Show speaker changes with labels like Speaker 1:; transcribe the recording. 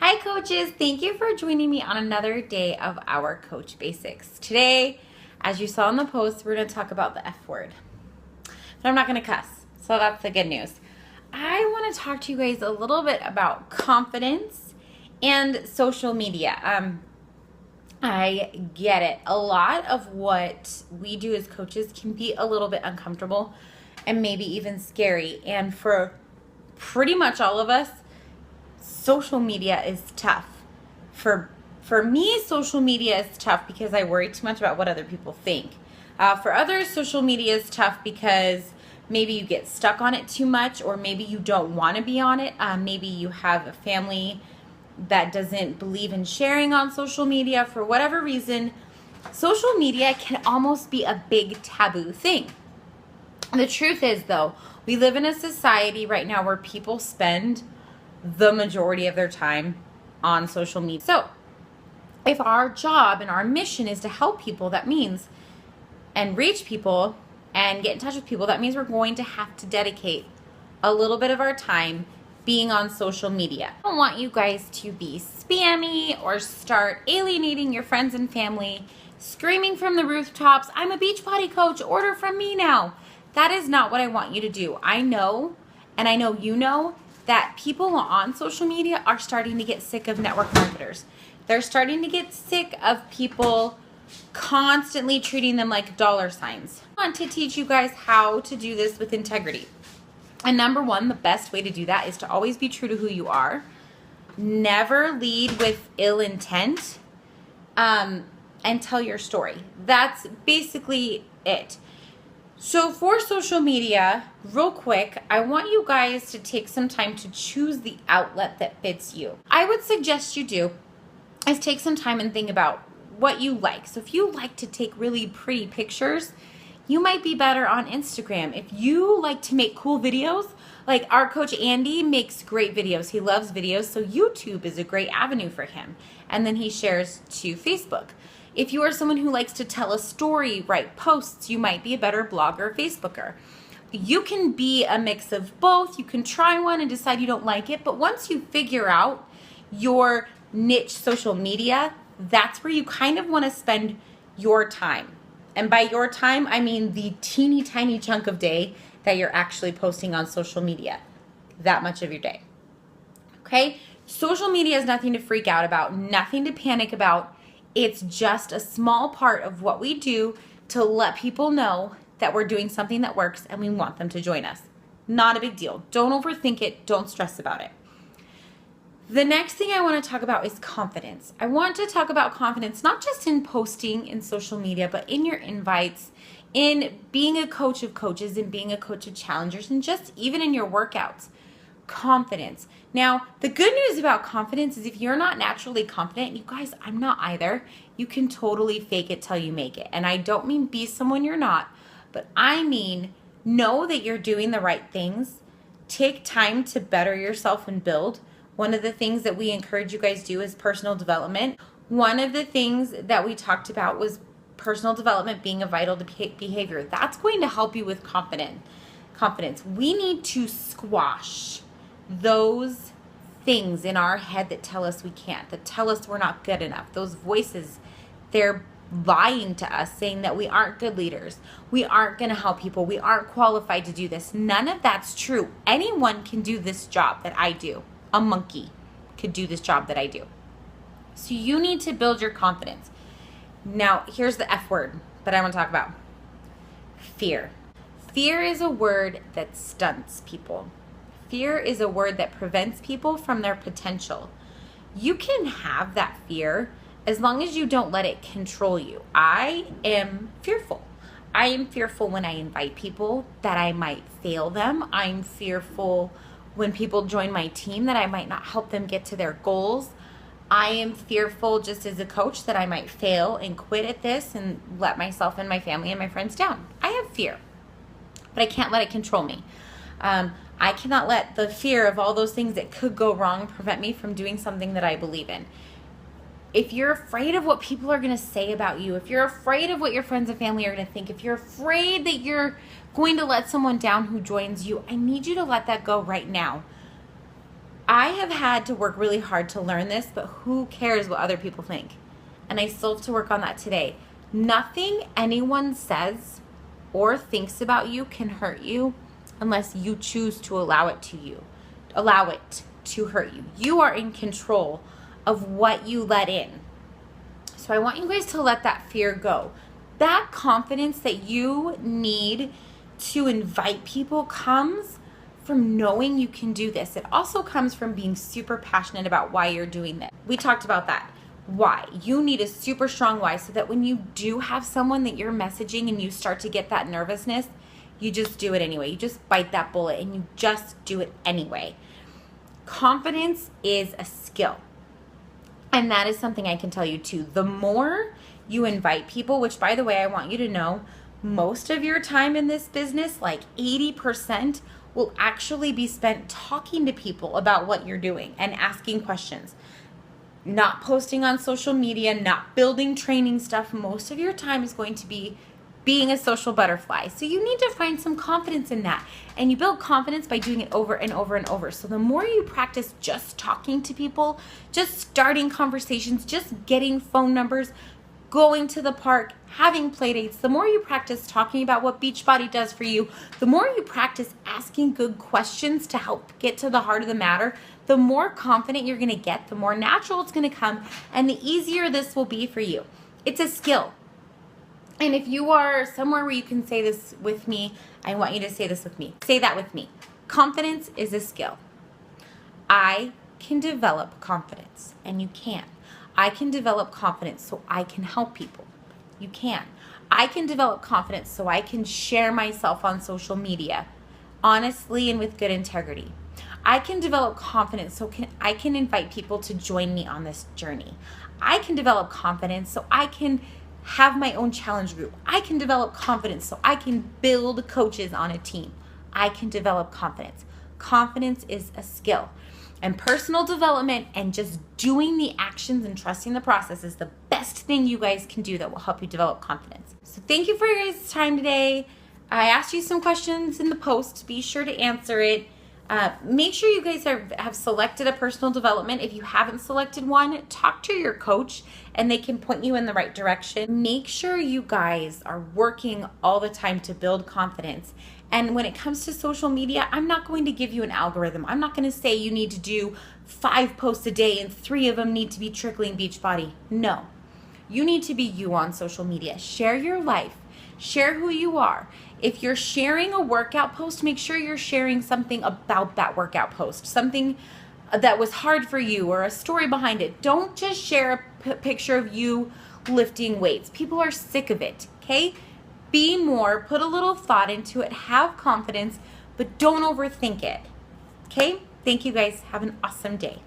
Speaker 1: Hi coaches, thank you for joining me on another day of our Coach Basics. Today, as you saw in the post, we're going to talk about the F word. But I'm not going to cuss, so that's the good news. I want to talk to you guys a little bit about confidence and social media. I get it. A lot of what we do as coaches can be a little bit uncomfortable and maybe even scary. And for pretty much all of us, social media is tough. For me, social media is tough because I worry too much about what other people think. For others, social media is tough because maybe you get stuck on it too much, or maybe you don't want to be on it. Maybe you have a family that doesn't believe in sharing on social media. For whatever reason, social media can almost be a big taboo thing. The truth is, though, we live in a society right now where people spend the majority of their time on social media. So if our job and our mission is to help people, that means, and reach people and get in touch with people, that means we're going to have to dedicate a little bit of our time being on social media. I don't want you guys to be spammy or start alienating your friends and family, screaming from the rooftops, "I'm a Beachbody coach, order from me now." That is not what I want you to do. I know, and I know you know, that people on social media are starting to get sick of network marketers. They're starting to get sick of people constantly treating them like dollar signs. I want to teach you guys how to do this with integrity. And number one, the best way to do that is to always be true to who you are. Never lead with ill intent, and tell your story. That's basically it. So for social media, real quick, I want you guys to take some time to choose the outlet that fits you. I would suggest you do is take some time and think about what you like. So if you like to take really pretty pictures, you might be better on Instagram. If you like to make cool videos, like our coach Andy makes great videos. He loves videos, so YouTube is a great avenue for him. And then he shares to Facebook. If you are someone who likes to tell a story, write posts, you might be a better blogger or Facebooker. You can be a mix of both. You can try one and decide you don't like it. But once you figure out your niche social media, that's where you kind of want to spend your time. And by your time, I mean the teeny tiny chunk of day that you're actually posting on social media. That much of your day. Okay? Social media is nothing to freak out about, nothing to panic about. It's just a small part of what we do to let people know that we're doing something that works and we want them to join us. Not a big deal. Don't overthink it. Don't stress about it. The next thing I want to talk about is confidence. I want to talk about confidence not just in posting in social media, but in your invites, in being a coach of coaches and being a coach of challengers, and just even in your workouts. Confidence. Now, the good news about confidence is if you're not naturally confident, you guys, I'm not either, you can totally fake it till you make it. And I don't mean be someone you're not, but I mean know that you're doing the right things. Take time to better yourself and build. One of the things that we encourage you guys do is personal development. One of the things that we talked about was personal development being a vital behavior. That's going to help you with confidence. We need to squash those things in our head that tell us we can't, that tell us we're not good enough. Those voices, they're lying to us, saying that we aren't good leaders, we aren't going to help people, we aren't qualified to do this. None of that's true. Anyone can do this job that I do. A monkey could do this job that I do. So you need to build your confidence. Now, here's the F word that I want to talk about. Fear. Fear is a word that stunts people. Fear is a word that prevents people from their potential. You can have that fear as long as you don't let it control you. I am fearful. I am fearful when I invite people that I might fail them. I'm fearful when people join my team that I might not help them get to their goals. I am fearful just as a coach that I might fail and quit at this and let myself and my family and my friends down. I have fear, but I can't let it control me. I cannot let the fear of all those things that could go wrong prevent me from doing something that I believe in. If you're afraid of what people are going to say about you, if you're afraid of what your friends and family are going to think, if you're afraid that you're going to let someone down who joins you, I need you to let that go right now. I have had to work really hard to learn this, but who cares what other people think? And I still have to work on that today. Nothing anyone says or thinks about you can hurt you unless you choose to allow it to hurt you. You are in control of what you let in. So I want you guys to let that fear go. That confidence that you need to invite people comes from knowing you can do this. It also comes from being super passionate about why you're doing this. We talked about that. Why. You need a super strong why so that when you do have someone that you're messaging and you start to get that nervousness, you just do it anyway. You just bite that bullet and you just do it anyway. Confidence is a skill. And that is something I can tell you too. The more you invite people, which by the way, I want you to know, most of your time in this business, like 80%, will actually be spent talking to people about what you're doing and asking questions. Not posting on social media, not building training stuff. Most of your time is going to be being a social butterfly. So you need to find some confidence in that. And you build confidence by doing it over and over and over. So the more you practice just talking to people, just starting conversations, just getting phone numbers, going to the park, having play dates, the more you practice talking about what Beachbody does for you, the more you practice asking good questions to help get to the heart of the matter, the more confident you're gonna get, the more natural it's gonna come, and the easier this will be for you. It's a skill. And if you are somewhere where you can say this with me, I want you to say this with me. Say that with me. Confidence is a skill. I can develop confidence, and you can. I can develop confidence so I can help people. You can. I can develop confidence so I can share myself on social media honestly and with good integrity. I can develop confidence so I can invite people to join me on this journey. I can develop confidence so I can have my own challenge group. I can develop confidence so I can build coaches on a team. I can develop confidence. Confidence is a skill. And personal development and just doing the actions and trusting the process is the best thing you guys can do that will help you develop confidence. So thank you for your guys' time today. I asked you some questions in the post. Be sure to answer it. Make sure you guys have selected a personal development. If you haven't selected one, talk to your coach and they can point you in the right direction. Make sure you guys are working all the time to build confidence. And when it comes to social media, I'm not going to give you an algorithm. I'm not going to say you need to do 5 posts a day and 3 of them need to be trickling Beachbody. No, you need to be you on social media. Share your life. Share who you are. If you're sharing a workout post, make sure you're sharing something about that workout post, something that was hard for you or a story behind it. Don't just share a picture of you lifting weights. People are sick of it, okay? Be more, put a little thought into it, have confidence, but don't overthink it, okay? Thank you guys. Have an awesome day.